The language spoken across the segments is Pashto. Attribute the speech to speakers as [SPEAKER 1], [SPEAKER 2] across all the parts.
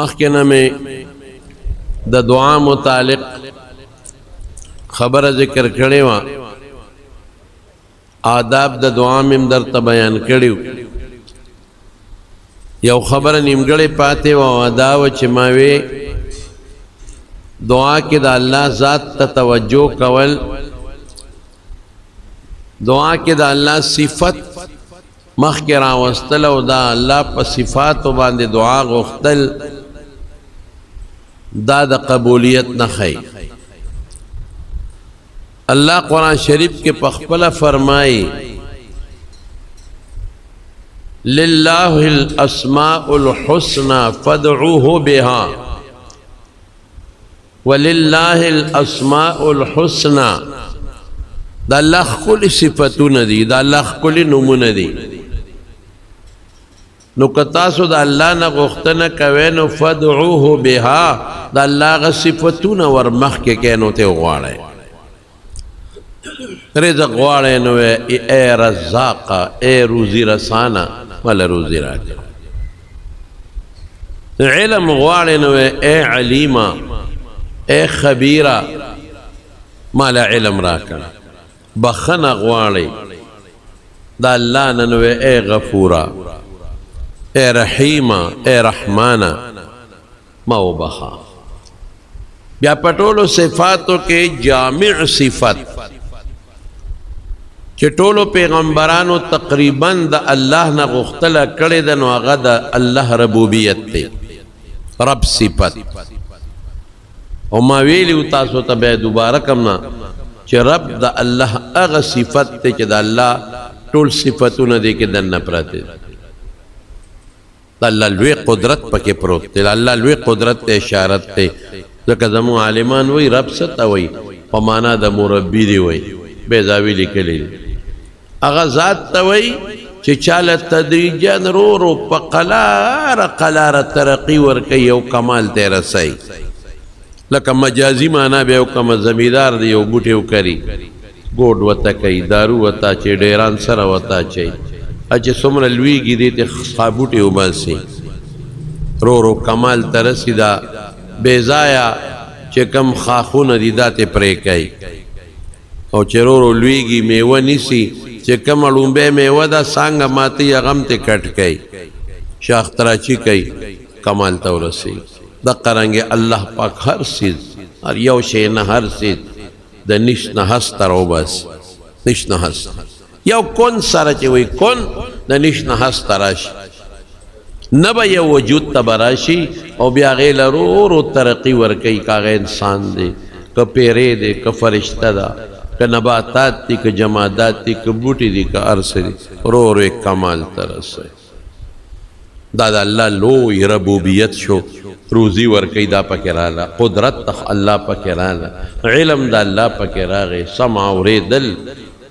[SPEAKER 1] مخکې نه مې د دعا متعلق خبره ذکر کړې وه آداب د دعا مې درته بیان کړي یو خبره نیمګړې پاتې وه او دا وه چې ما وې دعا کې د الله ذات ته توجه کول دعا کې د الله صفت مخکې راوستل او دا الله په صفاتو باندې دعا غوښتل دا د قبولیت نه ښیي اللہ قرآن شریف کے پخپلہ فرمائی للہ الاسماء الحسنى فادعوه بها وللہ الاسماء الحسنى دا اللہ کل صفتون دی دا اللہ کل نمون دی نو کتاسو دا اللہ نا غختنا کوینو فادعوه بها دا اللہ غا صفتون ورمخ کے کینو تے غوارے رزق غواړې نو اے رزاقا اے روزی رسانا ولا روزی راکا علم غواړې نو اے علیما اے خبیرا مالا علم راکا بخنا غواړې دا اللہ نو اے غفورا اے رحیما اے رحمانا مو بخا بیا پټولو صفاتو کې جامع صفت چې ټولو پیغمبرانو تقریبا د الله نه غوښتله کړې ده نو هغه د الله ربوبیت دی رب صفت او ما ویلي تاسو ته بیا دوباره کوم نه چې رب د الله هغه صفت دی چې د الله ټول صفتونه دی کې دننه پراته د الله لوی قدرت پکې پروت دی د الله لوی قدرت ته اشارت دی ځکه زموږ عالمان وایي رب څه ته وایي په معنا د مربي دی وایي بیضاوي لیکلی دی اغا ذات توئی چه چال تدریجن رو رو پا قلار ترقی ورکی یو کمال تیرا سی لکه مجازی مانا بیو کم زمیدار دی یو بوٹیو کری گوڑ وطا کئی دارو وطا چه ڈیران سر وطا چه اچه سمر لویگی دیتے خابوٹیو باسی رو رو کمال ترسی دا بیزایا چه کم خاخون دی داتے پریکای او چه رو رو لویگی میوه نیسی چه کم علومبے میوه دا سانگا ماتی اغم تے کٹ کئی شاخ تراچی کئی کمال تورسی دا قرنگے اللہ پاک ہر سیز اور یو شینا ہر سیز دا نشنا ہستا رو بس نشنا ہستا یو کون سارا چوئی کون دا نشنا ہستا راشی نبا یو وجود تبراشی او بیا غیل رو رو ترقی ورکی کاغی انسان دے که پیرے دے که فرشتہ دا کہ نباتات تی کہ جمادات تی کہ بوٹی دی کہ عرص دی رو رو ایک کمال ترس ہے دادا اللہ لوی ربوبیت شو روزی ورکی دا پکرالا قدرت تخ اللہ پکرالا علم دا اللہ پکراغے سمع و ریدل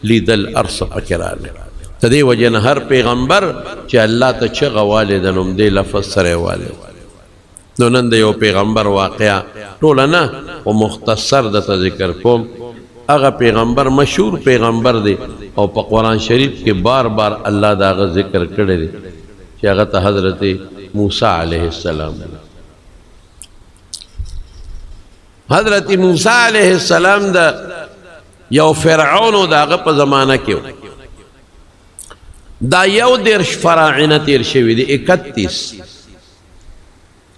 [SPEAKER 1] لی دل عرص پکرالا تدی وجن ہر پیغمبر چے اللہ تا چھ غوالے دنم دے لفظ سرے والے نو نند یو پیغمبر واقعہ ٹولا و مختصر دا ذکر کوم اغا پیغمبر مشہور پیغمبر دے او پا قرآن شریف کے بار بار اللہ دا اغا ذکر کرے دے کہ اغا تا حضرت موسیٰ علیہ السلام حضرت موسیٰ علیہ السلام دا یو فرعون دا اغا پا زمانہ کیو دا یو درش فراعنہ تیر شوی دے 31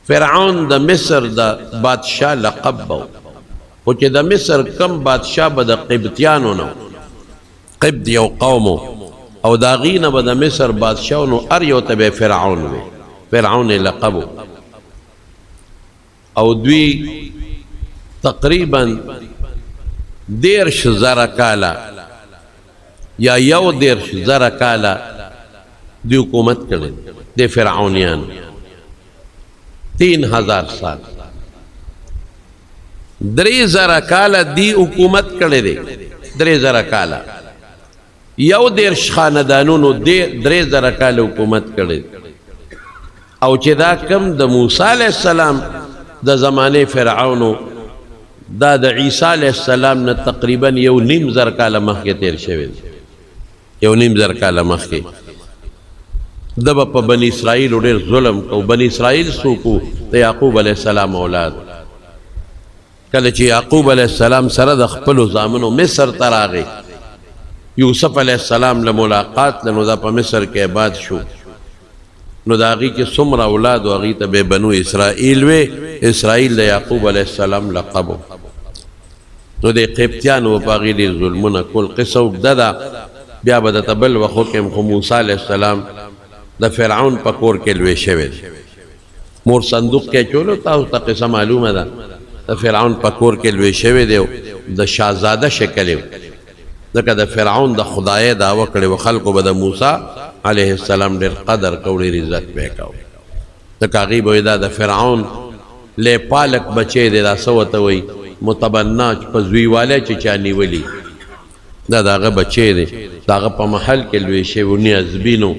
[SPEAKER 1] فرعون دا مصر دا بادشاہ لقب باو او چې د مصر کم بادشاہ به د قبطیانو نو قبط یو قومو او دا غینه به د مصر بادشاہ نو ار یو ته فرعون وي فرعون لقبو او دوی تقریبا 10,000 کالا یا یو 10,000 کالا دی حکومت کړي د فرعونیان 3,000 سال 3,000 کالا دی حکومت کړي دي 3,000 کالا یو 10 خاندانونو 3,000 کالا حکومت کړي او چې دا کم د موسی علیہ السلام د زمانه فرعونو دا د عیسی علیہ السلام نه تقریبا 1,500 کالا مخکې تیر شوی 1,500 کالا مخکې دبا په بنی اسرائیل ډېر ظلم کو. بنی اسرائیل څوک د یعقوب علیه السلام اولاد. کله چې یعقوب علیه السلام سره د خپلو زامنو مصر ته راغی، یوسف علیه السلام له ملاقات له نو دا په مصر کې آباد شو. نو د هغې کې څومره اولاد و هغې ته به بنو اسرائیل وې. اسرائیل د یعقوب علیه السلام لقب و. نو د قبطیانو په هغې ډېر ظلمونه کول. قصه اوږده ده، بیا به درته بل وخت وکړم. خو موسی علیه السلام د فرعون په کور کې لوی شوی دی. مور صندوق کې اچولو، تاسو ته قصه معلومه ده. د فرعون په کور کې لوی شوی دی، د شهزاده شکل یې. ځکه د فرعون د خدایۍ دعوه کړې وه، خلکو به د موسی علیه السلام ډېر قدر کو، ډېر عزت به یې کو. ځکه هغوی به وایي دا د فرعون لیپالک بچی دی، دا څه ورته وایي متبنا، په زویوالی چې چا نیولي، دا د هغه بچی دی. د هغه په محل کې لوی شوی، نیازبینو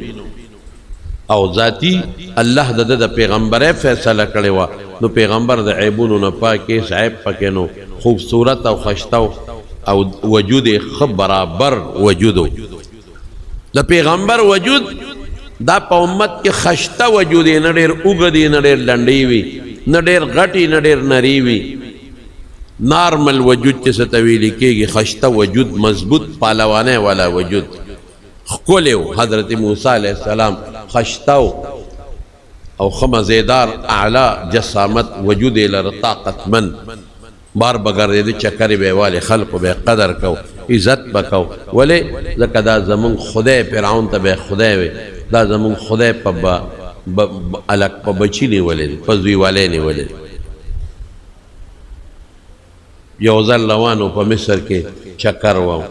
[SPEAKER 1] او ذاتی الله د ده د پیغمبرۍ فیصله کړې وه. نو پیغمبر د عیبونو نه پاک، هېڅ عیب پکې نو، خوبصورت او خشته او وجود یې ښه برابر وجود و. د پیغمبر وجود دا په امت کې خشته وجود یې، نه ډېر اوږد یې، نه ډېر لنډی وي، نه ډېر غټ یې، نه ډېر نری وي. نارمل وجود چې څه ته ویلې کېږي، خشته وجود، مضبوط پهلوانۍ والا وجود، ښکلی و. حضرت موسی علیه السلام خشته او ښه مزیدار اعلی جسامت وجود یې لره، طاقتمند. بار به ګرځېده، چکرې به یې والې، خلقو به یې قدر کو، عزت به کو. ولې؟ ځکه دا زمونږ خدای، فرعون ته به یې خدای وی، دا زمونږ خدای په الک په بچي نیولی دی، په زویوالی نیولی دی. یو ځل روان و په مصر کې چکر و،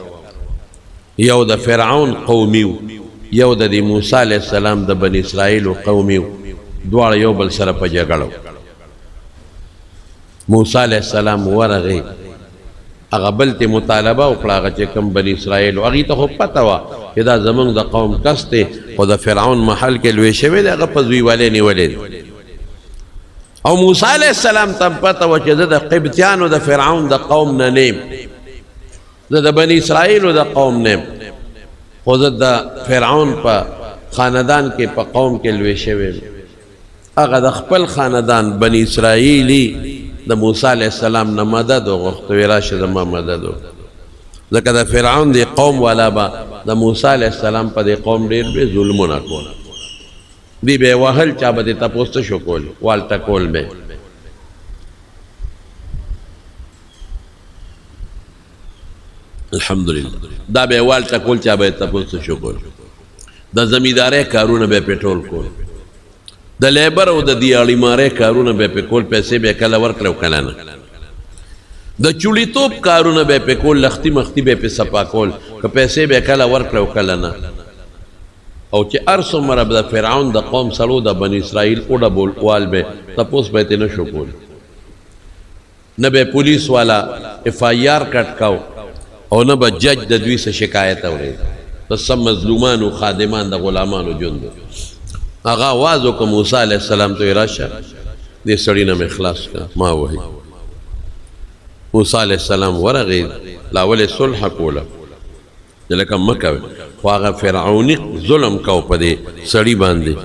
[SPEAKER 1] یو د فرعون قومي و، یو د موسی علیه السلام د بني اسرائیلو قومي و. دواړه یو بل سره په جګړه و. موسی علیه السلام ورغی، هغه بل ته مطالبه وکړه، هغه چې کوم بني اسرائیل و، هغې ته خو پته وه چې دا زمونږ د قوم کس دی، خو د فرعون محل کې لوی شوی دی، هغه په زویوالی نیولی دی. او موسی علیه السلام ته پته وه چې زه د قبطیانو د فرعون د قوم نه نیم، زه د بني اسرائیلو د قوم نیم، خو زه د فرعون په خاندان کې په قوم کې لوی شوی. هغه د خپل خاندان بني اسرائیلي د موسی علیه السلام نه مدد وغوښته، ویې راشه زما مدد وکړه. ځکه د فرعون د قوم والا به د موسی علیه السلام په دې قوم ډېر به ظلمونه کول. دی به یې وهل، چا به دې تپوس ته شو کول، والته کول به. الحمدلله دا به یې والته کول، چا به یې تپوس ته شو کول. د زمیندارۍ کارونه به یې پې ټول کول، د لیبر او د دیاړیمارۍ کارونه به یې پې کول، پیسې به یې کله ورکړې او کله نه. د چوړیتوب کارونه به یې پې کول، لختي مختي به یې پې صفا کول، که پیسې به یې کله ورکړې او کله نه. او چې هر څومره به د فرعون د قوم سړو د بني اسرائیل وډبوال به تپوس به یې ترې نه شو کولی، نه به پولیس والا اف آی آر کټ کو، او نه به جج د دوی څه شکایت اورېد. بس سم مظلومانو، خادمان د غلامانو ژوند و. هغه آواز وکړه موسی علیه السلام ته، راشه دې سړي نه مې خلاص کړه، ما وهي. موسی علیه السلام ورغی، لا ولې صلح کوله، لکه مه کوئ، خو هغه فرعوني ظلم کو په دې سړي باندې.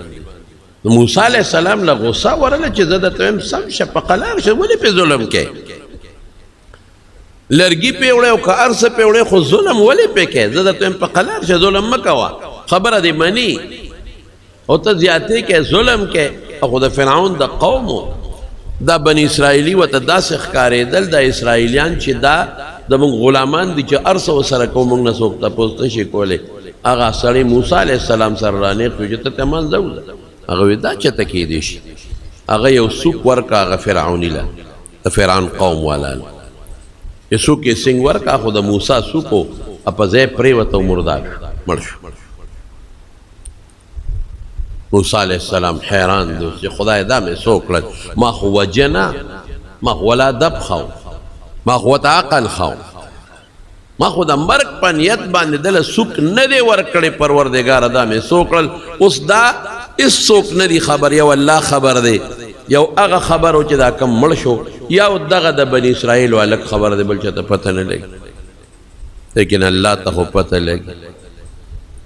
[SPEAKER 1] موسی علیه السلام له غصه ورله چې زه درته وایم سم شه، په قلار شه، ولې پې ظلم کوې؟ لرګي پې وړی او که هر څه پې وړی، خو ظلم ولې پې کوې؟ زه درته وایم په قلار شه، ظلم مه کوه، خبره دې مني. او ته زیاتې کې ظلم کې. خو د فرعون د قومو دا بني اسرائیلي ورته داسې ښکارېدل، دا اسرائیلیان چې دا زموږ غلامان دي، چې هر څه ورسره کوو، موږ نه څوک تپوس نه شي کولی. هغه سړی موسی علیه السلام سره رانیغ شو چې ته ته منځه وځه. هغه وایي دا چېرته کیدی شي؟ هغه یو سوک ورکړه هغه فرعوني له، د فرعون قوم والا له چې سوک یې سینګ ورکړه، خو د موسی سوک و په ځای پرېوته او مردار شو، مړ شو. موسی علیه السلام حیران دی چې خدای دا مې څه وکړل، ما خو وجه نه، ما خو ولا دب خو، ما خو ورته عقل خو، ما خو د مرګ په نیت باندې دله سوک نه دی ورکړی پروردګاره، دا مې څه وکړل. اوس دا هېڅوک نه دی خبر، یو الله خبر دی، یو هغه خبر و چې دا کم مړ شو، یو دغه د بني اسرائیل هلک خبر دی، بل چاته پته نه لګي. لیکن الله ته خو پته لګي.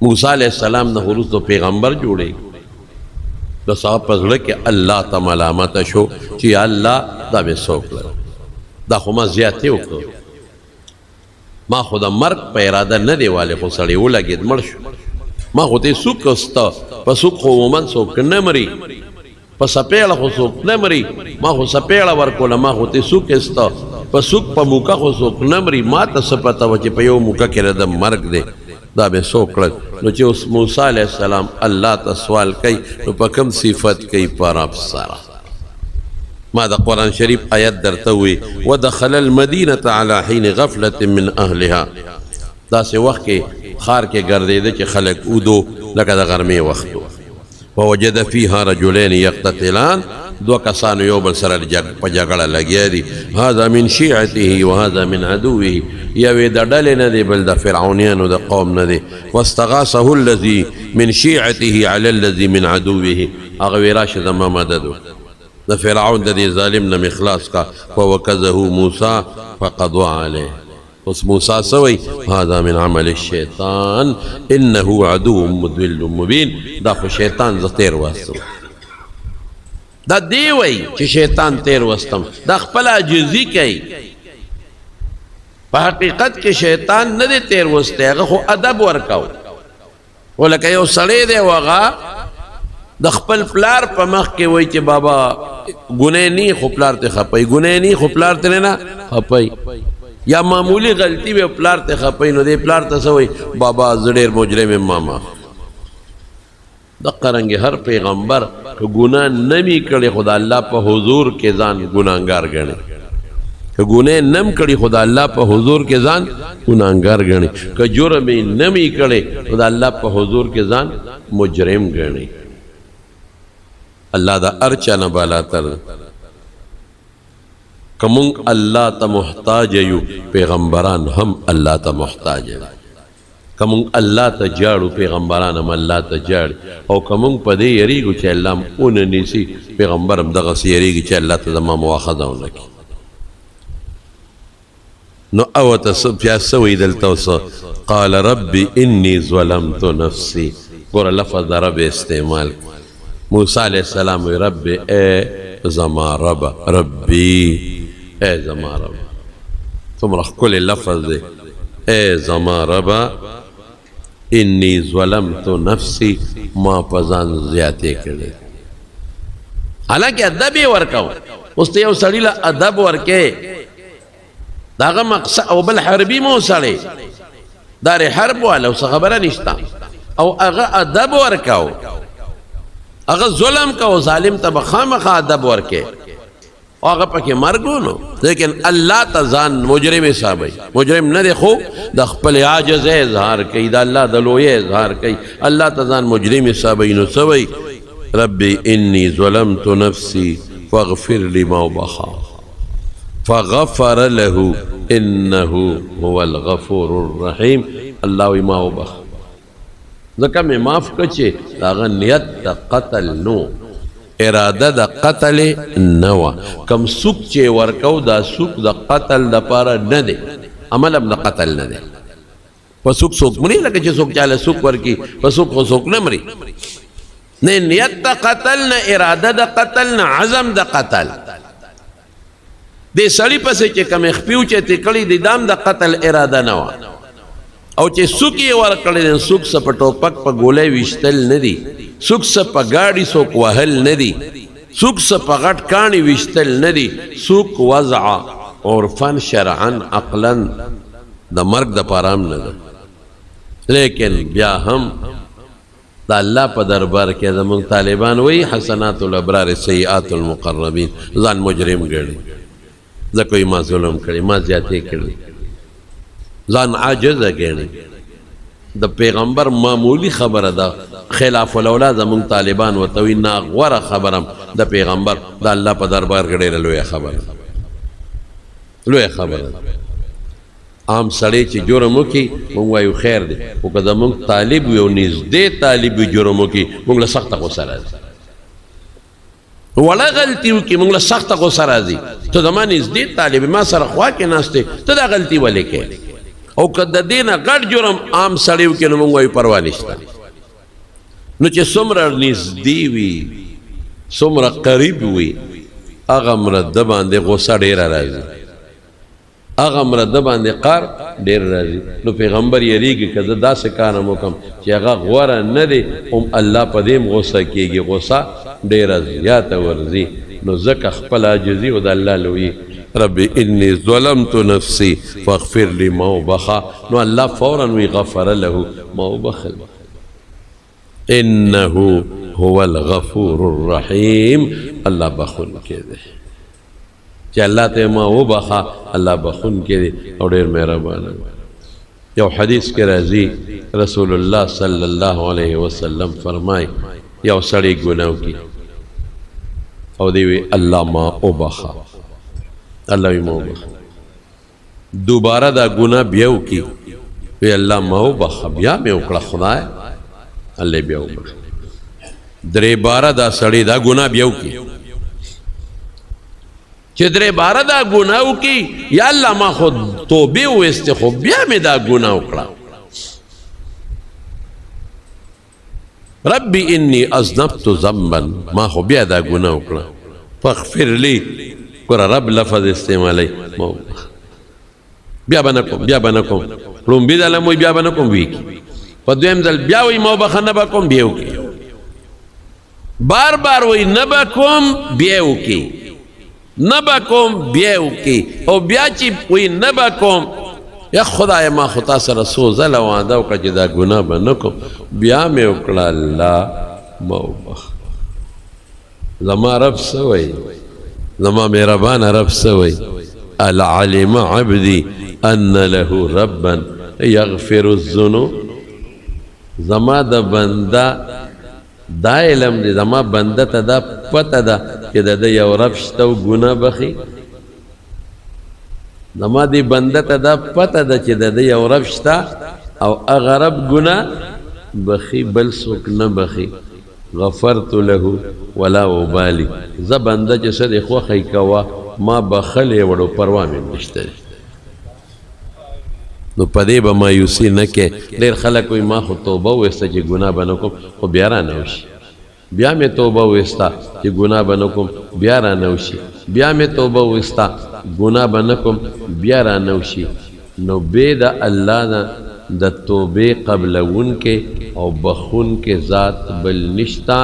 [SPEAKER 1] موسی علیه السلام نه وروسته پیغمبر جوړېږي، نو صاحب په زړه کې الله ته ملامته شو چې یا الله دا مې څه وکړل، دا خو ما زیاتې وکړو، ما خو د مرګ په اراده نه دی والی، خو سړی ولګېد مړ شو، ما خو ته سوک وسته، په سوک خو عموما څوک نه مري، په سپېړه خو څوک نه مري، ما خو سپېړه ورکوله، ما خو ته سوک استه، په سوک په موکه خو څوک نه مري، ما ته څه پته وه چې په یو موکه کې د مرګ دی، دا مې څه وکړل. نو چې اوس موسی علیه السلام الله ته سوال کوي نو په کوم صفت کوي؟ په رب سره. ما د قرآن شریف آیت درته وی ودخل المدینة على حین غفلة من اهلها، داسې وخت کې ښار کې ګرځېده چې خلک اودو لکه د غرمې وخت و. ووجد فيها رجلين يقتتلان، دو کسانو یو بل سره په جګړه لګیا دي، هذا من شیعته وهذا من عدوه، یوې د ډلې نه دی بل د فرعونیانو د قوم نه دی. واستغاثه الذي من شیعته على الذي من عدوه، هغه وی راشه زما مدد د فرعون د دې ظالم نه مې خلاص کا. فوکزه موسی فقضى عليه، اوس موسی سوی هذا من عمل الشیطان انه عدو مضل مبین، دا خو شیطان زه تیر واستم، دا دی وی چې شیطان تیر وستم، دا خپل عاجزي کوي. په حقیقت کې شیطان نه دی تیر وستی، هغه خو ادب ورکاو، ولکه یو سړی دی هغه د خپل پلار په مخ کې وایي چې بابا ګناه نی خو پلار ته خپي، ګناه نی خو پلار ته نه خپي، یا معمولی غلطی به پلار ته خپي، نو دی پلار ته څه وایي بابا زه ډېر مجرم یم ماما. دقه رنګې هر پیغمبر که ګناه نه وي کړې خو د الله په حضور کې ځان ګناهګار ګڼي، که ګناه نه م کړي خو د الله په حضور کې ځان ګناهګار ګڼي، که جرم یې نه وي کړی خو د الله په حضور کې ځان مجرم ګڼي. الله دا ارچا نه بالاتر. که مونږ الله ته محتاج یو پیغمبران هم الله ته محتاج یو، که مونږ الله ته جاړو پیغمبران هم الله ته جاړي، او که مونږ په دې یریږو چې الله م ونه نیسي پیغمبر هم دغسې یریږي چې الله ته زما مواخذه ونه کړي. نو او ته بیا څه وایي دلته اوس؟ قال ربي اني ظلمت نفسي، ګوره لفظ د رب استعمال. موسی علیہ السلام وی رب اے زما رب، ربی اے زما رب، څومره ښکلی لفظ دی، اے زما رب انی ظلمت نفسی، ما په ځان زیاتې کړې. حالانکه ادب یې ورکو، اوس ته یو سړي له ادب ورکې، د هغه مقصد او بل حربي مو سړی دار حرب والا اوس خبره نشته، او هغه ادب ورکو، هغه ظلم کو، ظالم ته به خامخا ادب ورکې، او هغه پکې مرګ نو، لیکن الله ته ځان مجرم حسابوي. مجرم نه دی خو د خپل عاجز اظهار کوي، د الله د لوی اظهار کوي، الله ته ځان مجرم حسابوي. نو څه وایي؟ ربي اني ظلمت نفسي فاغفر لي ما وبخا، فغفر له انه هو الغفور الرحيم. الله وی ما وبخ، ځکه مې معاف کړه چې هغه نیت د قتل نو، اراده د قتل نه وه. کم سوک چې ورکو دا سوک د قتل دپاره نه دی، عمل هم د قتل نه دی. په سوک څوک مري، لکه چې څوک چاله سوک ورکي، په سوک خو څوک نه مري. نه نیت د قتل، نه اراده د قتل، نه عزم د قتل. دې سړي پسې چې کوم خپې اوچتې کړي دي دا هم د قتل اراده نه وه، او چې سوک یې ورکړی دی، سوک څه په ټوپک په ګولۍ ویشتل نه دي، سوک څه په ګاډي څوک وهل نه دي، سوک څه په غټ کاڼي ویشتل نه دي، سوک وضع عرفا شرعا عقلا د مرګ دپاره هم نه ده. لیکن بیا هم د الله په دربار کې زموږ طالبان وایي حسنات الابرار سیئات المقربین، ځان مجرم ګڼي، ځکه وایي ما ظلم کړی، ما زیاتې کړي، ځان عاجزه ګڼي. د پیغمبر معمولی خبره ده، خلاف الاولا زموږ طالبان ورته وایي ناغوره خبره د پیغمبر د الله په دربار کې ډېره لویه خبره، لویه خبره ده. عام سړی چې جرم وکړي موږ وایو خیر دی، خو که زموږ طالب وي او نږدې طالب وي جرم وکړي موږ له سخته غوسه راځي، وړه غلطي وکړي موږ له سخته غوسه راځي. ته زما نږدې طالب ما سره خوا کې ناست دی، ته دا غلطي ولې کوې؟ او که د دې نه غټ جرم عام سړی وکړي نو موږ وایو پروا نشته. نو چې څومره نږدې وي څومره قریب وي هغه مرده باندې غوسه ډېره راځي، هغه مرده باندې قار ډېر راځي. نو پیغمبر یریږي که زه داسې کار هم وکړم چې هغه غوره نه دی هم الله په دې هم غوسه کېږي، غوسه ډېره زیاته ورځي. نو ځکه خپل عاجزي او د الله لویي رب انی ظلمت نفسی فاغفر لی ما وبخا. نو الله فورا وی غفر له ما وبخل، انه هو الغفور الرحیم. الله بخون کې دی چې الله ته ما وبخا، الله بخون کې دی او ډېر مهربان. یو حدیث کې راځي رسول الله صلی الله علیه وسلم فرمای یو سړی ګناه وکړي او دی وی الله ما وبخا، الله وی ما وبخا. دوباره دا ګناه بیا وکړي وی الله ما وبخا، بیا مې وکړه خدای، الله بیا وبخا. درې باره دا سړی دا ګناه بیا وکړي چې درې باره دا ګناه وکړي، یا الله ما خو توبې وویستې خو بیا مې دا ګناه وکړه. ربي انی اذنبت ذنبا، ما خو بیا دا ګناه وکړه، فاغفر لی. ګوره رب لفظ استعمالی، بیا به نه کوم، بیا به نه کوم. لومبي ځله مو بیا به نه کوم ویږي، په دویم ځل بیا وایي ما وبخه نه به کوم، بیا وکړي. بار بار وایي نه به کوم، بیا وکړي، نه به کوم، بیا وکړي. او بیا چې وایي نه به کوم، یا خدای ما خو تا سره څو ځله وعده وکړه چې دا ګناه به نه کوم، بیا مې وکړه، الله ما وبخه. زما رب څه وایي؟ زما مهربان رب څه وایي؟ العلم عبدي ان له ربا یغفر الذنوب. زما د بنده دا علم دی، زما بنده ته دا پته ده چې د ده یو رب شته او ګناه بخي. زما دی بنده ته دا پته ده چې د ده یو رب شته او هغه رب ګناه بخي، بل څوک نه بخي. غفرت له ولا ابالي. زه بنده چې څه دی خوښی کوه ما بخلی وړو، پروا مې نشته. نو په دې به مایوسي نه کې. ډېر خلک وایي ما خو توبه وویسته چې ګناه به نه کوم، خو بیا رانه وشي. بیا مې توبه وویسته چې ګناه به نه کوم، بیا رانه وشي. بیا مې توبه وویسته ګناه به نه کوم، بیا رانه وشي. نو بې د الله نه د توبې قبلونکې او بخونکې ذات بل نشته،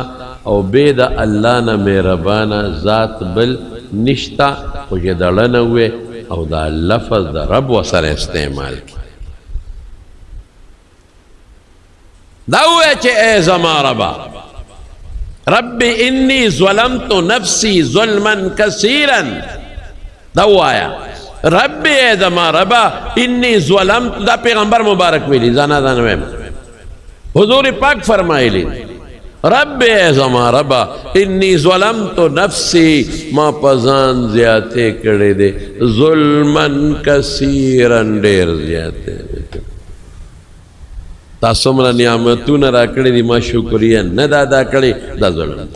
[SPEAKER 1] او بې د الله نه مهربانه ذات بل نشته. خو چې دړنه وې او دا لفظ د رب ورسره استعمال کړي، دا ووایه چې ای زما ربه، رب انی ظلمت نفسی ظلما کثیرا. دا ووایه رب ای زما ربه انی ظلمت. دا پیغمبر مبارک ویلی، زانا زانا ویم. حضور پاک فرمایلی رب ای زما ربه انی ظلمت نفسی، ما پزان زیاته کړی دی، ظلما کثیرا ډیر زیاته. تا څومره نعمتونه راکړي دي ما شکریه نه دا ادا کړې، دا ظلم.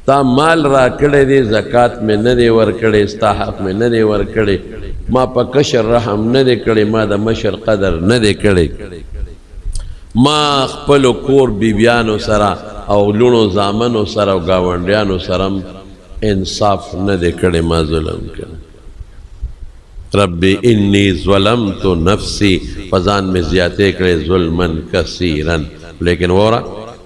[SPEAKER 1] تا مال راکړی دی زکات مې نه دی ورکړی، ستا حق مې نه دی ورکړی، ما په کشر رحم نه دی کړی، ما د مشر قدر نه دی کړی، ما خپلو کور بیبیانو سره او لونو زامنو سره او ګاونډیانو سره انصاف نه دی کړی، ما ظلم کړی. رب انی ظلمت نفسی، فزان میں زیادے کرے ظلمن کثیرا. لیکن وورا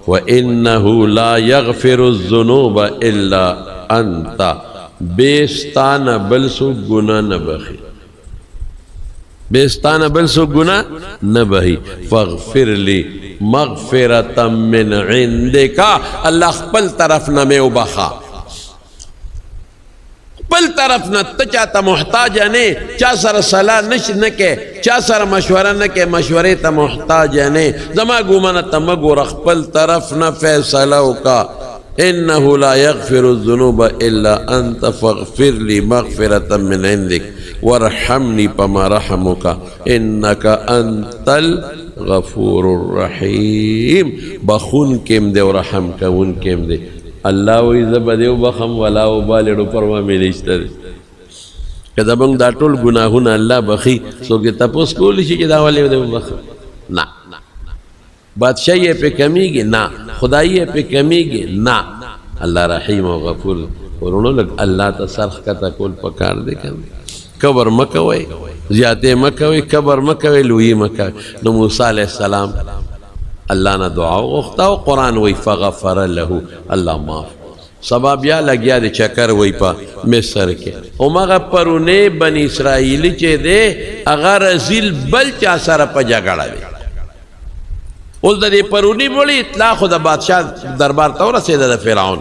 [SPEAKER 1] وَإِنَّهُ لَا يَغْفِرُ الذُّنُوبَ إِلَّا أَنْتَ، بیستان بلسو گناہ نبخی، بیستان بلسو گناہ نبخی. فاغفر لی مغفرتا من عندکا، اللہ خپل طرف نمی وبخا، بل طرف نہ چاہتا محتاج نے، چا سر صلاح نش نکے، چا سر مشورہ نکے، مشورے تا محتاج نے. زما گمانا تمگو رخ پل طرف نہ فیصلو کا. انہو لا یغفر الذنوب الا انت فاغفر لی مغفرتا من عندک ورحمنی پما رحمکا انکا انت الغفور الرحیم. بخون کم دے ورحم کون کم دے. اللہ وی زبدیو بخم ولا وبالڑو پروا میں نشتا دے. کہ دبنگ دا ټول گناہون اللہ بخی سو کہ تپوس کولی شی کہ دا والے دے بخم. نا بادشاہی پہ کمی گی، نا خدایی پہ کمی گی، نا الله رحیم او غفور. ورونو لږ الله ته سرخ کته کول پکار دی کنه. کبر مه کوئ، زیاتې مه کوئ، کبر مه کوئ، لویي مه کوئ. نو موسی علیه السلام الله نه دعا وغوښته او قرآن وایي فغفر له، الله معاف. سبا بیا لګیا د چکر وای په مصر کې. هماغه پرونی بني اسرائیلي چې دی هغه رزیل بل چا سره په جګړه دی. اوس د دې پرونی بړي اطلاع خو د بادشاه دربار ته ورسېده د فرعون.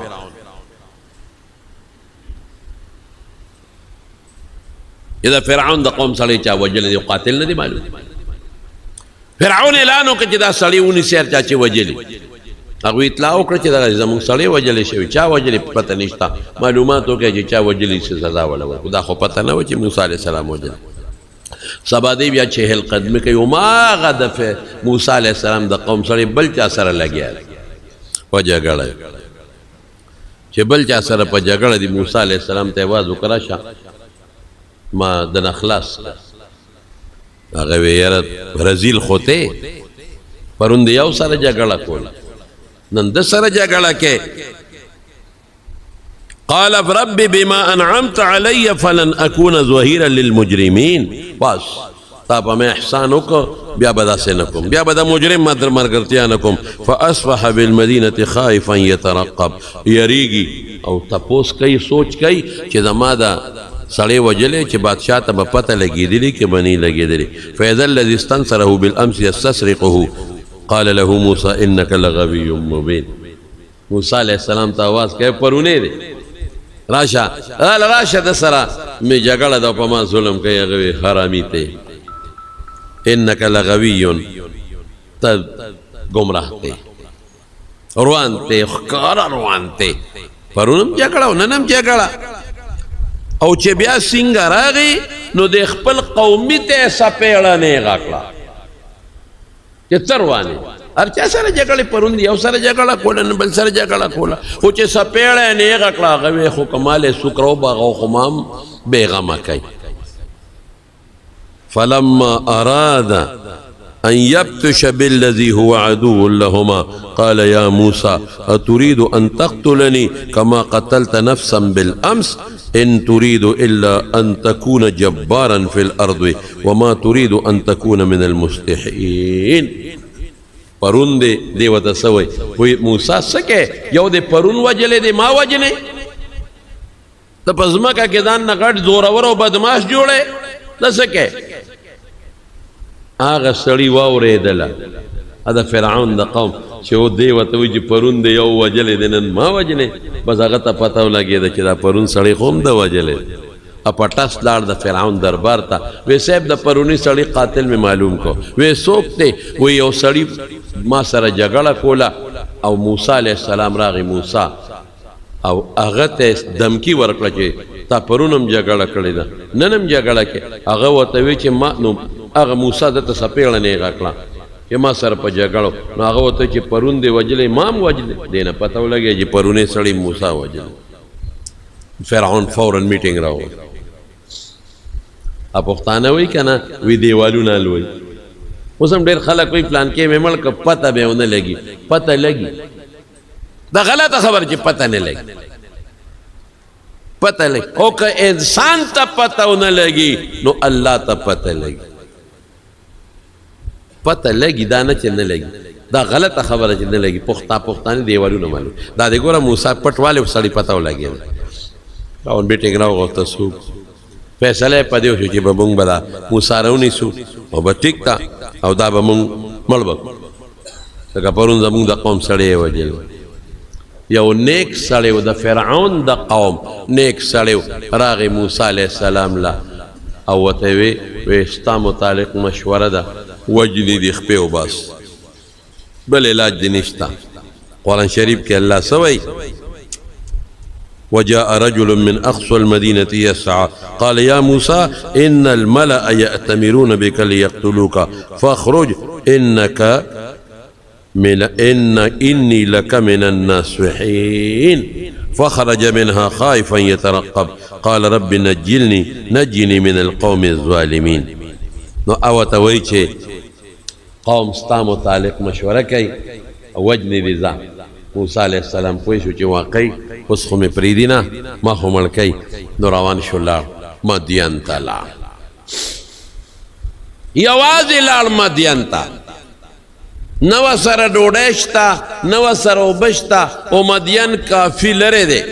[SPEAKER 1] دا فرعون د قوم سړی چا وجلی دی، قاتل نه دی معلوم. فرعون اعلان وکړ چې دا سړی ونیسئ هر چا چې وجلي. هغوی اطلاع وکړه چې دا زموږ سړی وجلی شوی، چا وجلی پته نشته. معلومات وکړئ چې چا وجلی څه سزا وله ورکړو. دا خو پته نه وه چې موسی علیه السلام وجلی. سبا دی بیا چهل قدمي کوي. هماغه د موسی علیه السلام د قوم سړی بل چا سره لګیا دی په جګړه. چې بل چا سره په جګړه دی، موسی علیه السلام ته آواز وکړه شه ما دنه خلاص کړه. هغه وی یاره رزیل خو ته پرون د یو سره جګړه کوله، نن د سره جګړه کې. قال رب بما انعمت علی فلن اكون ظهیرا للمجرمین. بس تا په مې احسان وکړ، بیا به داسې نه کوم، بیا به د مجرم ملګرتیا نه کوم. فاصبح بالمدینه خائفا یترقب، یریږي او تپوس کوي، سوچ کوي چې زما د سړی وجلی چې بادشاہ ته به پته لګېدلي که به نه لګېدلي. فاذا الذي استنصره بالامس يستصرقه قال له موسى انك لغوي مبين. موسی علیہ السلام ته آواز کوي پرونی دی راشه، راشه د سره مې جګړه ده په ما ظلم کوي. هغه وی حرامي ته انك لغوي، ته ګمراه ته، روان ته، ښکاره روان ته. پرونم جګړه او ننم جګړه. او چې بیا څنګه راغی نو د خپل قومي ته سپېړه نیغه کړه چې څه روانې. هر چا سره جګړې پرون یو سره جګړه کوله، نه بل سره جګړه کوله. خو چې سپېړه یې نیغه کړه هغه وی خو کمال یې سکر وباغه او خمام بېغمه کوي. فلما اراد ان يبطش بالذي هو عدو لهما قال يا موسى اتريد ان تقتلني كما قتلت نفسا بالامس ان تريد الا ان تكون جبارا في الارض وما تريد ان تكون من المصلحين. پرون دی وته سوی وی موسی سکه یو د پرون وجلې دی ما وجنه ته پزماکه کې دان نه غټ زورور او بدماش جوړه نه سکه. هغه سړی واورېدله دا فرعون د قوم چې و دی ورته وایي چې پرون د یو وجلی دی نن ما وجنې. بس هغه ته پته ولګېده چې دا پرون سړی خو هم د وجلی. په ټس لاړ د فرعون دربار ته. وی صاحب د پروني سړی قاتل مې معلوم کو. وی څوک دی؟ وی یو سړی ما سره جګړه کوله او موسی علیه السلام راغی موسی او هغه ته دمکي ورکړه چې تا پرون هم جګړه کړې ده نن هم جګړه کې. هغه ورته وی چې ما نو هغه موسی دته سپېړه نیغه کړه چې ما سره په جګړو. نو هغه ورته چې پرون دی وجلی ما هم وجلی. دې نه پته ولګېده چې پرونی سړی موسی وجلی. فرعون فورا میټینګ راوړ. پښتانه وایي که نه وی دیوالونه لوی. اوس هم ډېر خلک وایي پلان کې مې مړ که پته به ونه لګي. پته لګي، دا غلطه خبر چې پته نه لګي. پته لګي او که انسان ته پته ونه لګي نو الله ته پته لګي. پته لګي دا نه چې نه لګي، دا غلطه خبره چې نه لګي. پښتانه دیوالونه معلوم. دا د ګوره موسی پټواله سړی پته ولګېده. راون میټینګ راوغوښته څوک فیصله یې په دې وشو چې به مونږ به دا موسی راونیسو او به ټیک ده او دا به مونږ مړ به کړو. ځکه پرون زمونږ د قوم سړی یې وجل. یو نیک سړی و د فرعون د قوم نیک سړی راغی موسی علیه السلام له او ورته وی ستا متعلق مشوره ده وجني دي خپې وباس، بل علاج دې نشته. قرآن شریف کې الله سوی وجاء رجل من أقصى المدينة يسعى قال يا موسى إن الملأ يأتمرون بك ليقتلوك فاخرج إني لك من الناصحين. فخرج منها خائفا يترقب قال رب نجني من القوم الظالمين. نو اوته وایي چې قوم ستا متعلق مشوره کوي وجنې دي ځه موسی علیہ السلام پوه شو چې واقعي اوس خو مې پرېږدي نه ما خو مړ کوي نو روان شو لاړ مدین ته لاړ یوازې لاړ مدین ته نه ورسره ډوډۍ شته نه ورسره اوبه شته او مدین کافي لرې دی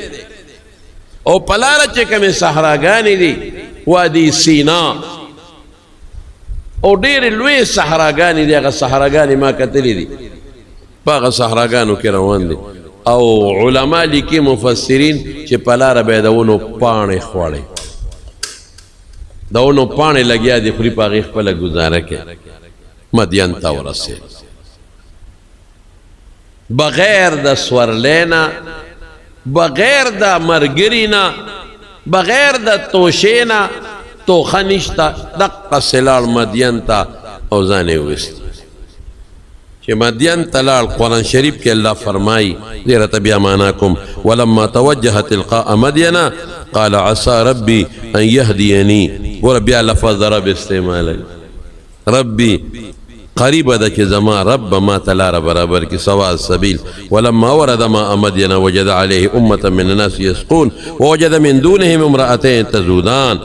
[SPEAKER 1] او په لاره چې کومې صحراګانې دي وادي سینا او ډېرې لویې صحراګانې دي هغه صحراګانې ما کتلې دي په هغه صحراګانو کې روان دي او علما لیکي مفسرین چې په لاره به یې د ونو پاڼې خوړې د ونو پاڼې لګیا دي خوري په هغې خپله ګزاره کوي مدین ته ورسېد بغیر د سورلی نه بغیر د ملګري نه بغیر د توشې نه توخه نشته دقسې لاړ مدین ته او ځان یې وویست چې مدین ته لاړ قرآن شریف کې الله فرمایي دې راته بیا معنا کوم ولما توجه تلقاء مدینه قال عسى ربي ان يهديني ګوره بیا لفظ د رب استعمالوي ربي قریبه ده چې زما رب ما ته لاره برابر کړي سواء السبیل ولما ورد ماء مدین وجد عليه امة من الناس يسقون ووجد من دونهم امرأتين تذودان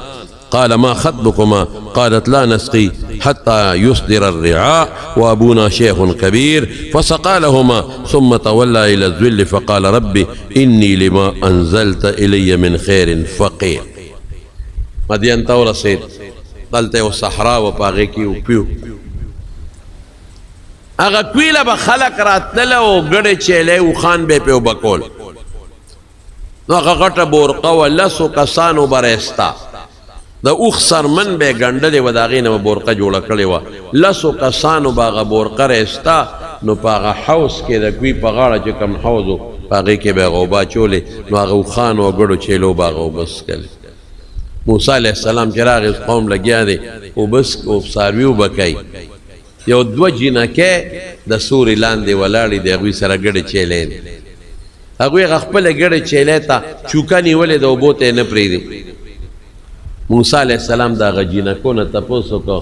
[SPEAKER 1] قال ما خطبكما قالت لا نسقي حتى يصدر الرعاء وابونا شيخ كبير فسقى لهما ثم تولى الى الذل فقال ربي اني لما انزلت الي من خير فقير مدین ته ورسېد دلته یو صحرا و په هغې کې یو پیو هغه کویله به خلک راتلله او ګډې چیلی اوښان به یې پې اوبه کول نو هغه غټه بورقه وه لسو کسانو به رایسته د اوښ سرمن به یې ګنډلې وه د هغې نه به بورقه جوړه کړې وه لسو کسانو به هغه بورقه رایسته نو په هغه حوض کې د کوی په غاړه چې کوم حوض و په هغې کې به یې هغه اوبه اچولې نو هغه اوښانو او ګډو چیلو به هغه اوبه څکلې موسی علیہ السلام چې راغی قوم لګیا دی اوبه څاروي اوبه کوي یو دوه جینکې د سوري لاندې ولاړې د هغوی سره ګډې چیلی دي هغوی هغه خپله ګډې چیلی ته چوکه نیولې د اوبو ته یې نه پرېږدي موسی علیہ السلام د هغه جینکو نه تپوس وکړو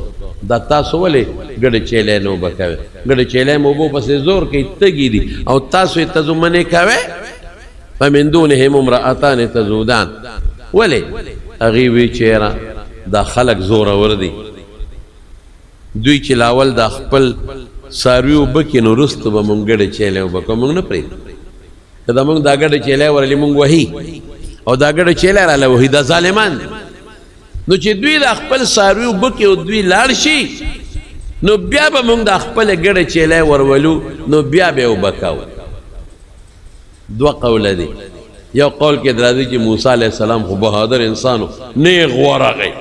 [SPEAKER 1] دا تاسو ولې ګډې چیلی نه اوبه کوئ ګډې چیلی م اوبو پسې زور کوي تږي دي او تاسو یې تزمنې کوئ فمن دونهم امرأتان تذودان ولې هغې وی چیرې دا خلک زورور دي دوی چې لاول د خپل څاروي اوبه کړي نو وروسته به مونږ ګډې چیلی اوبه کوو مونږ نه پرېږدو که دا مونږ دا ګډې چیلی ورلې مونږ وهي او دا ګډې چیلی راله وهي دا ظالمان دي نو چې دوی د خپل څاروي اوبه کړي او دوی لاړ شي نو بیا به مونږ د خپله ګډې چیلی ورولو نو بیا به یې اوبه کوو دوه قوله دي یو قول کې راځي چې موسی علیہ السلام خو بهادر انسانو نیغ ورغی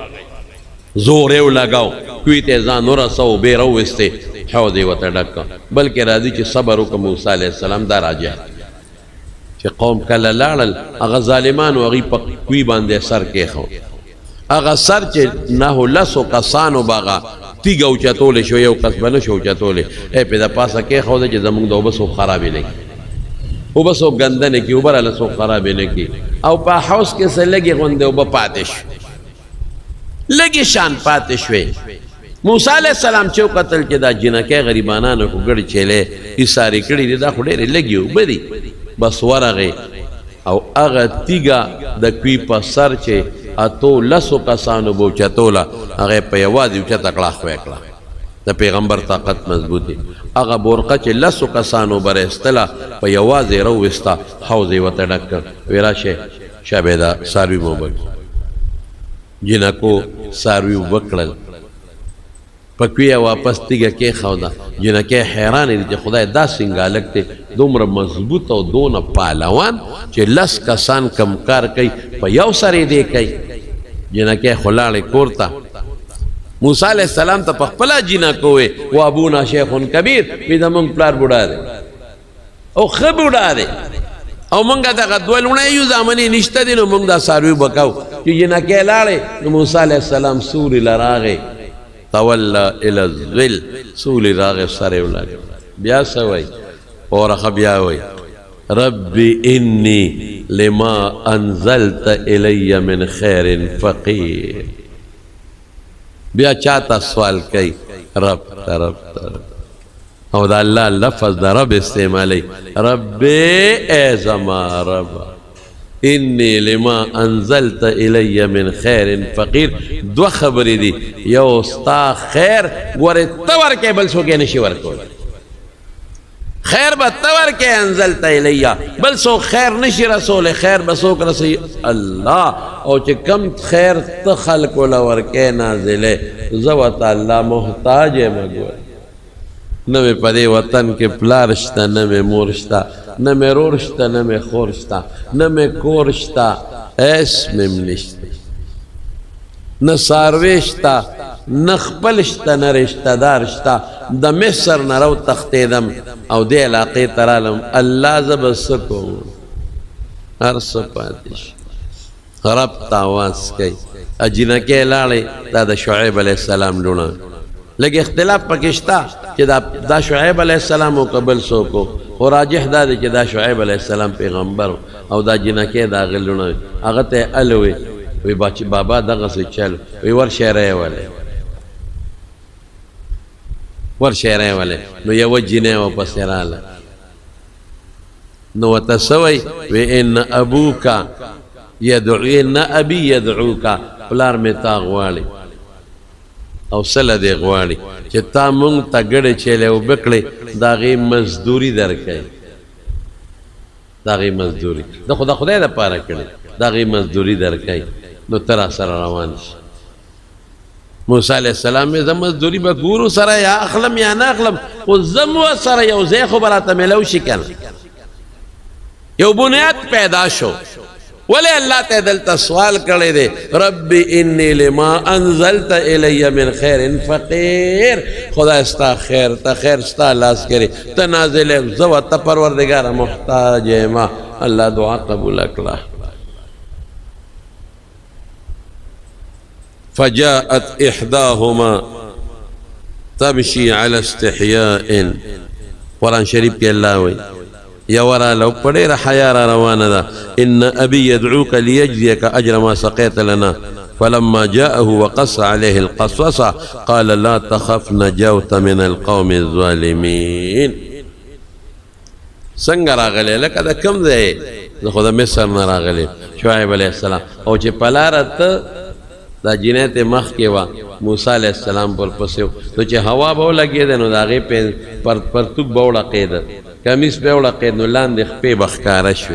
[SPEAKER 1] زور یې ولګاو کوی ته ځان ورسو بې راوویستې حوض یې ورته ډک کړ بلکې راځي چې صبر وکړه موسی علیہ السلام دا راجع چې قوم کله لاړل هغه ظالمانو هغوی په کوی باندې سر کېښود هغه سر چې نهو لسو کسانو به هغه تیږه اوچتولی شو یو کس به نه شو اوچتولی ای پې د پاسه کېښوده چې زموږ د اوبه څوک خرابې نه کړي اوبه څوک ګنده نه کړي اوبه راله څوک خرابې نه کړي او په حوض کې څه لږې غوندې اوبه پاتې شو لږې شان پاتې شوې موسی علیہ السلام چې وکتل چې دا جنکۍ غریبانانو خو ګډې چیلی ایسارې کړي دي دا خو ډېرې لږې اوبه دي بس ورغې او هغه تیږه د کوی په سر چې اتو لسو کسانو به اوچتوله هغه یې په یوازې اوچته کړه خوی کړه د پیغمبر طاقت مضبوط دی هغه بورقه چې لسو کسانو به رایستله په یوازې یې راوویسته حوض یې ورته ډک کړ ویې راشئ شابه دا څاروي مو اوبه جنکو څاروي اوبه کړل په کوی یې واپس تیږه کېښوده جنکۍ حیرانې دي چې خدای دا سنګالک دی دومره مضبوط او دونه پهلوان چې لس کسان کم کار کوي په یو سر یې دی کوي جنکۍ خو لاړې کور ته موسی علیہ السلام ته په خپله جینکو وې و ابونا شیخ کبیر وی د مونږ پلار بوډا دی او ښه بوډا دی او مونږ دغه دوه لوڼې یو زامنې نشته دي نو مونږ دا څاروي به کوو چې جینکۍ لاړې نو موسی علیہ السلام سوري له راغې تولا الى الظل سوري راغې سر یې ولګ بیا څه وایي اورخه بیا وایي ربي اني لما انزلت الي من خير فقير بیا چاته سوال کوي رب او دا الله لفظ دا رب استعمالی ربی اے زما رب انی لما انزلت الی من خیر فقیر دو خبری دی یو استا خیر گوری تور کے بل سو کے نشی ورکو خیر با تور کے انزلت الی بل سو خیر نشی رسول خیر بسوک رسی اللہ او چی کم خیر تخلق لور کے نازلے زوات اللہ محتاج مگوری نمی پدے وطن کے پلارشتا نمی مورشتا نمی رورشتا نمی خورشتا نمی کورشتا اسمم نشتا نسارویشتا نخپلشتا نرشتا دارشتا دا مصر نرو تختیدم او دے علاقی ترالم اللہ زب سکو عرص پاتش رب تاواز کئی اجنکے لالے دا شعیب علیہ السلام لونا لگے اختلاف پکشتا کہ دا شعیب علیہ السلام و قبل سوکو اور راجح دا دے کہ دا شعیب علیہ السلام پیغمبر او دا جنکے دا غلونا اغتے علوی وی باچی بابا دا غصی چلو وی ور شیرے والے ور شیرے والے نو یو جنے و پسرالا نو تسوی وی ان ابوکا یدعو ان ابی یدعوکا پلار میں تاغوالی او سل دے غواړي چې تا مونږ ته ګړې چیلې او بکړې د هغې مزدوري درکوي د هغې مزدوري د خدای دپاره کړې د هغې مزدوري درکوي نو ته را سره روان شي موسی علیه السلام زه مزدوري به ګورو سره یا اخلم یا نه اخلم خو زم سره یو ځای خو به راته میلو شي که نه یو بنیاد پیدا شو ولی اللہ تے دلتا سوال کرے دے رب انی لما انزلت الی من خیر فقیر خدا استا خیر تا خیر استا لاس کرے تنازل زو تا پروردگار محتاج ما اللہ دعا قبول اکلا فجاءت احداهما تمشی علی استحیاء قرآن شریف کے اللہ ہوئی یا ورا لو پڑے حیا را روانه دا ان ابي يدعوك ليجزيك اجر ما سقيت لنا فلما جاءه وقص عليه القصص قال لا تخف نجوت من القوم الظالمين څنګه راغلی لکه دا کم دی خو د مصر نه راغلی شعیب علیه السلام او چې پلاره ته دا جنې ته مخکې وه موسی علیه السلام ورپسې نو چې هوا به ولګېده نو د هغې پرتوګ به وړقېده کمیس به وړقېد نو لاندې خپې به ښکاره شو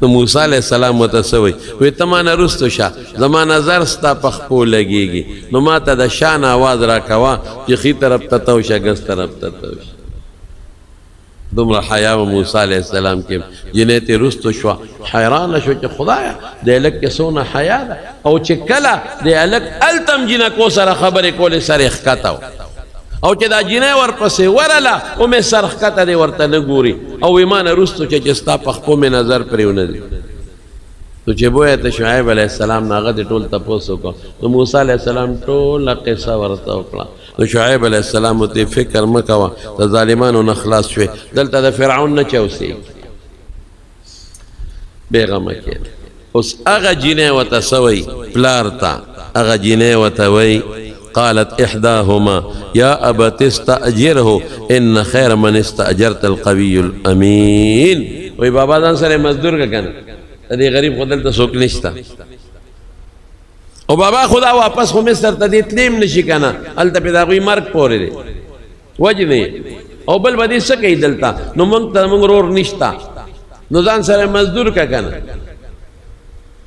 [SPEAKER 1] نو موسی علیه السلام ورته څه وایي وایي ته ما نه رستو شه زما نظر ستا په خپو لګېږي نو ما ته د شان آواز را کوه چې ښي طرف ته تو شه ګس طرف ته تو شه دومره حیا و موسی علیه السلام کې جنې ته رستو شوه حیرانه شو چې خدایه د هلک کې څونه حیا ده او چې کله د هلک هلته هم جنکو سره خبرې کولې سر یې ښکته و او چې دا جنې ورپسې ورله او مې سر ښکته دی ورته نه ګوري او وی ما نه رستو چې ستا په خپو مې نظر پرې ونه دی نو چې بویه ته شعیب علیه السلام نه هغه دې ټول تپوس وکړه نو موسی علیه السلام ټوله قصه ورته وکړه نو شعیب علیه السلام ورته فکر مه کوه د ظالمانو نه خلاص شوې دلته د فرعون نه چې اوسېږي بېغمه کېده اوس هغه جنې ورته څه وایي پلار ته هغه جنې ورته وایي قالت احداهما يا ابت استاجره ان خير من استاجرت القوي الامين وی بابا ځان سره مزدور کا کنه دې غریب خدل ته څوک نشته او بابا خدا واپس خو مصر ته دې تلیم نشي کنه هلته په دغوی مرګ پورې دی وجنه او بل بدی څه کوي دلته نو موږ ته موږ رور نشته نو ځان سره مزدور کا کنه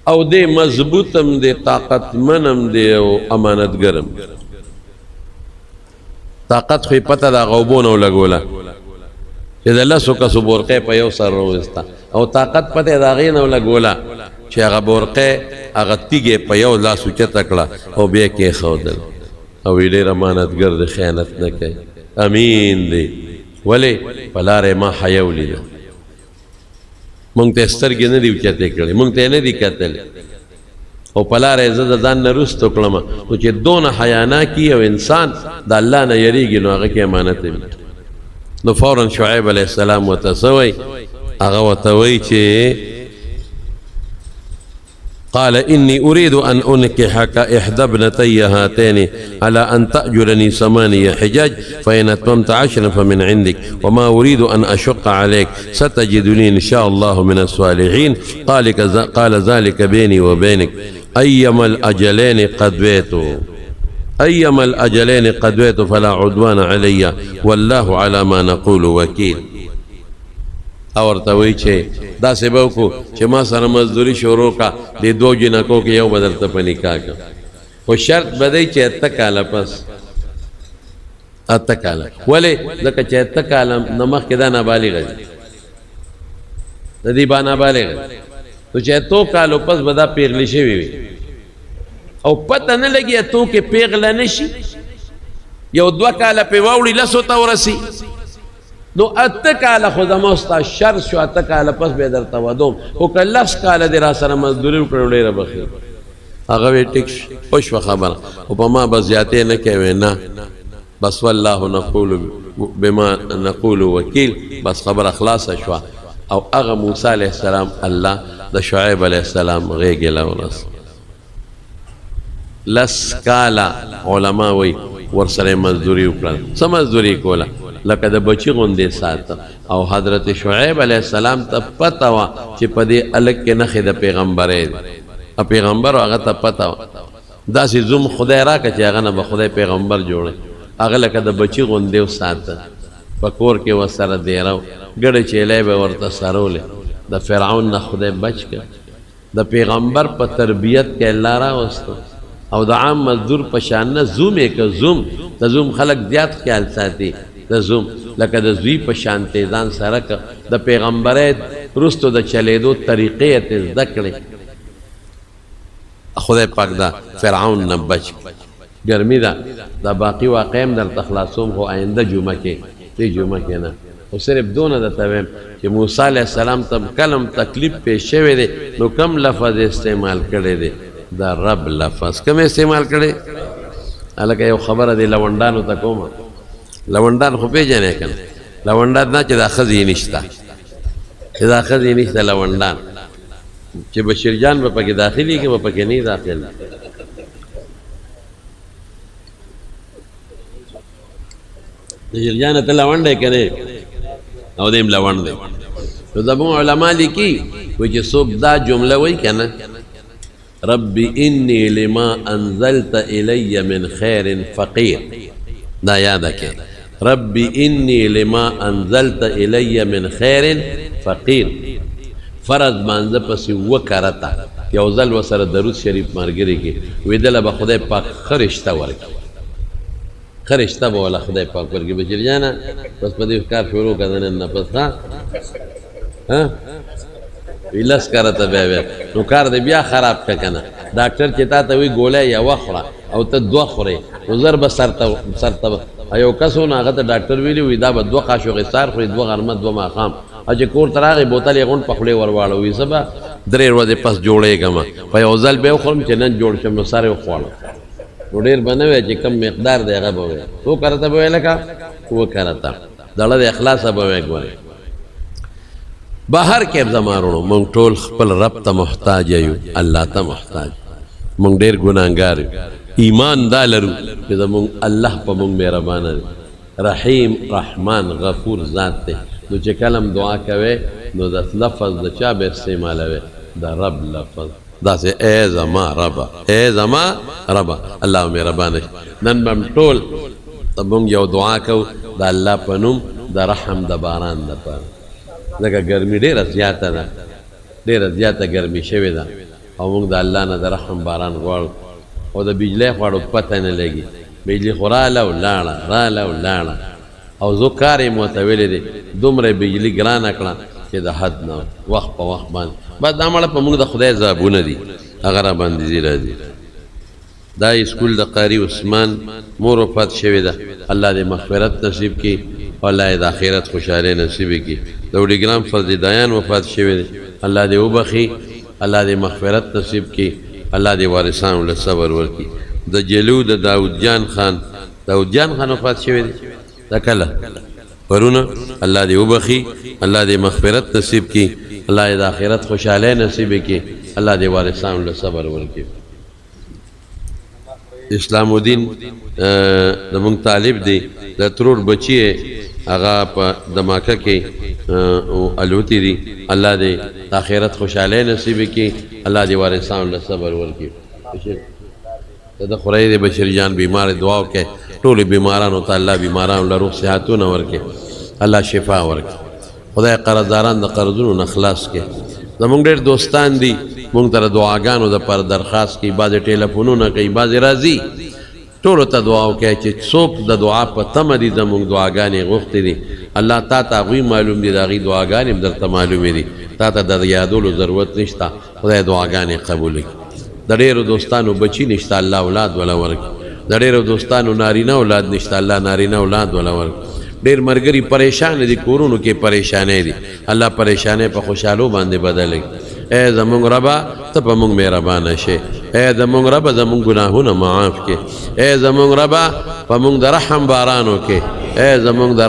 [SPEAKER 1] او دې مضبوطم دې طاقت منم دې او امانتګرم طاقت خو پته دا غوبونه لګوله چې د لسو کسو بورقې په یو سر راوسته او طاقت پته دا غې نه لګوله چې هغه بورقې هغه تیږې په یو لاس اوچته کړه او بیا کېښودل او وی ډېر امانتګر دی خیانت نه کوي امین دی ولې په لارې ما حیا ولیده مونږ ته سترګې نه دي اوچتې کړې مونږ ته نه دي کتلې او په لارې زه د ځان نه رستو کړم نو چې دونه حیا نه کي او انسان د الله نه یریږي نو هغه کې امانت وي نو فوراً شعیب علیه السلام ورته څه وایي هغه ورته وایي چې قال إني أريد أن أنكحك إحدى ابنتي هاتين على أن تأجرني 8 حجاج فإن أتممت 10 فمن عندك وما أريد أن أشق عليك ستجدني إن شاء الله من الصالحين قال ذلك بيني وبينك أيما الأجلين قدويت فلا عدوان علي والله على ما نقول وكيل. اور ته وی چې دا سبب کو چې ما سره مزدوری شروع کا د 2 جنکو کې یو بدلته په نکاح کا خو شرط بدای چې اتکاله پس اتکاله ولی ځکه چې اتکاله نمخ کې دا نابالغ دی د دې باندې نابالغ تو چې تو کالو پس بدا پیغلی شي وي او پته نه لګي تو کې پیغله نشي یو 2 کاله په واوړي لسو ته ورسي نو اتکاله خو زموستا شر شو اتکاله پس به درته ودوم خو که 10 کاله دی را سره مزدوري وکړو ډېره بخیر هغه وی ټیک خوش خبره او په ما به زیاتې نه کوي نه بس والله نقول بما نقول وکیل بس خبر اخلاص شو او هغه موسی علیه السلام الله د شعیب علیه السلام غېږې لورس 10 کاله علما وی ورسره مزدوري وکړه څه مزدوري کوله لکه د بچی غوندې ساته او حضرت شعیب علیه السلام ته پته وه چې په دې الګ کې نښې د پیغمبرۍ دی پیغمبر هغه ته پته وه داسې زوم خدای راکړه چې هغه نه به خدای پیغمبر جوړه هغه لکه د بچی غوندې وساته په کور کې ورسره دیره ګډه چیلی به ورته سرولې د فرعون نه خدای بچ کړه د پیغمبر په تربیت کې الله راوسته او د عام مزدور په شان نه زوم یې که زوم د زوم خلک زیات خیال ساتي د زوم لکه د زوی په شان ځان سره که د پیغمبرۍ وروستو د چلیدو طریقې یې ته زده کړې خدای پاک دا فرعون نه بچ ګرمي ده دا باقي واقع هم درته خلاصوم خو آینده جمعه کې دې جمعه کې نه خو صرف دونه درته وایم چې موسی علیه السلام ته کلم تکلیف پیش شوی دی نو کم لفظ استعمال کړی دی دا رب لفظ کم استعمال کړی هلکه یو خبره دی لونډانو ته کومه لونډان خو پیژنې که نه لونډان نه چې دا ښځې نشته چې دا ښځې نشته لونډان چې بشیر جان به پکې داخلي که به پکې نه داخل بشیر جانه ته لونډ یې که نه او دی هم لونډ دی نو زموږ علما لیکي وایي چې څوک دا جمله وایي که نه رب انی لما انزلت الی من خیر فقیر دا یاده کې رب انی لما انزلت الی من خیر فقیر فرض مانځه پسې 2 کرته یو ځل ورسره درود شریف ملګري کې وی دله به خدای پاک ښه رشته ورکړي ښه رشته به وله خدای پاک ورکړي بشیر جانه بس په دې کار شروع کړه د نن نه پس ها وی 10 کرته بیا نو کار دی بیا خراب کړه که نه ډاکټر چې تا ته وی ګولی یوه خوره او ته 2 خورې نو زر به سرته یو کس و نو هغه ته ډاکټر ویلي وي دا به 2 قاشقې سار خوري 2 غرمه 2 ماښام او چې کور ته راغی بوتل یې غونډ په خولې ور واړوي زه به 3 ورځې پس جوړېږم په یو ځل به یې وخورم چې نن جوړ شم نو سر یې وخوړم نو ډېر به نه وی چې کم مقدار دی هغه به وی 2 کرته به وی لکه 2 کرته دړه د اخلاصه به وی ګورې بهر کې زما وروڼو موږ ټول خپل رب ته محتاج یو الله ته محتاج موږ ډېر ګناهګار یو ایمان دا لرو چې زموږ الله په موږ مهربانه دی رحیم رحمان غفور ذات دی نو چې کلم دعا کوي نو د لفظ د چا به استعمالوي د رب لفظ داسې ای زما ربه ای زما ربه الله مهربانه نن به ټول موږ یو دعا کوو د الله په نوم د رحم د باران دپاره ځکه ګرمي ډېره زیاته ده ډېره زیاته ګرمي شوې ده او موږ د الله نه د رحم باران غواړو او د بجلی غواړو پته نه لګي بجلی خو راله ولاړه راله ولاړه او زه کار یې ماته ویلی دی دومره بجلی ګرانه کړه چې د حد نه وخت په وخت باندې بس دا مړه په موږ د خدای ځوابونه دي هغه را باندې ځي راځي دا اسکول د قاري عثمان مور وفات شوې ده الله دې مغفرت نصیب کړي او الله یې د آخرت خوشحالۍ نصیب کړي د وډیګرام فضل دایان وفات شوې ده الله دې وبخي الله دې مغفرت نصیب کړي الله دې وارثانو له صبر ورکړي د جلو د داود جان خان وفات شوی دی دا کله پرونه الله دې وبخي الله دې مغفرت نصیب کړي الله دې د آخرت خوشحالۍ نصیب کړي الله دې وارثانو له صبر ورکړي. اسلام الدین زمونږ طالب دی، د ترور بچی هغه په دماکه کې الوتی دي. الله دې آخرت خوشحالی نصیب کړي، الله دې وارثانو له صبر ورکړي. د خدای دې بشیر جان بیمار دعا وکړي، ټولو بیمارانو ته الله بیمارانو له روغ صحتونه ورکړي، الله شفا ورکړي. خدای قرضداران د قرضونو نه خلاص کړي. زمونږ ډېر دوستان دي مونږ ته د دعاګانو دپاره درخواست کوي، بعضې ټیلیفونونه کوي، بعضې راځي. ټولو ته دعا وکړئ چې څوک د دعا په تمه دي زمونږ دعاګانې غوښتې دي، الله تا ته هغوی معلوم دي، د هغوی دعاګانې هم درته معلومې دي، تا ته د یادولو ضرورت نشته. خدای دعاګانې قبوله کړي. د ډېرو دوستانو بچي نشته، الله اولاد وله ورکړي. د ډېرو دوستانو نارینه اولاد نشته، الله نارینه اولاد وله ورکړي. ډېر ملګري پریشان دي، کورونو کې پریشانې دي، الله پریشانې په خوشحالو باندې بدله کړي. اے زمونږ ربه ته په مونږ مهربانه شې، اے زمونږ ربه زمونږ ګناهونه معاف کړي، اے زمونږ ربه په مونږ د رحم باران وکړي، اے زمونږ د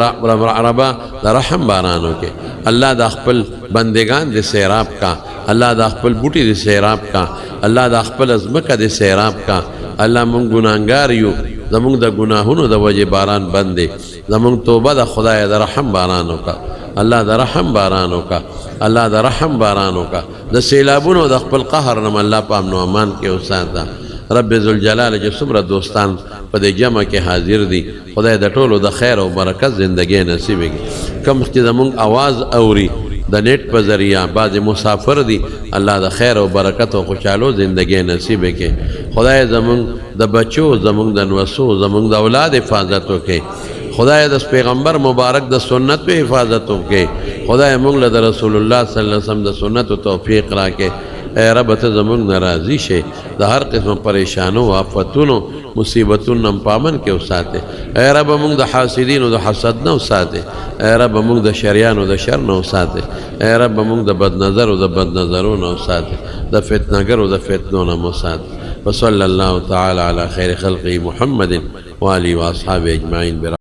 [SPEAKER 1] ربه د رحم باران وکړي. الله د خپل بندگان د سیراب کا، الله د خپل بوټي د سیراب کا، الله د خپل ځمکه د سیراب کا. الله مونږ ګناهګار یو، زمونږ د ګناهونو د وجې باران بند دی. زمونږ توبه د خدای د رحم باران وکړه، الله د رحم باران وکړه، الله د رحم باران وکړه. د سیلابونو د خپل قهر نه الله په امن و امان کې وساته. رب ذوالجلال چې څومره دوستان په دې جمع کې حاضر دي، خدای د ټولو د خیر او برکت زندګۍ نصیب کړي. کوم چې زمونږ आवाज اوري د نیټ په ذریعہ، بعضې مسافر دي، الله د خیر او برکت او خوشحالو زندګۍ نصیب کړي. خدای زمونږ د بچو، زمونږ د نوسو، زمونږ د اولاد حفاظت وکړي. خدای د پیغمبر مبارک د سنت په حفاظت وکړي. خدای موږ له د رسول الله صلی الله علیه وسلم د سنت توفیق راکړي. اے رب ته زمونږ نه راضي شي، د هر قسم پریشانو او آفتونو مصیبتونو نه په امن کې وساتې. اے رب موږ د حاسدینو د حسد نه وساتې. اے رب موږ د شریانو د شر نه وساتې. اے رب موږ د بد نظرو د بد نظرو نه وساتې، د فتنهګرو د فتنو نه وساتې. وصلی الله تعالی علی خیر خلقه محمد و آله و اصحابه اجمعین.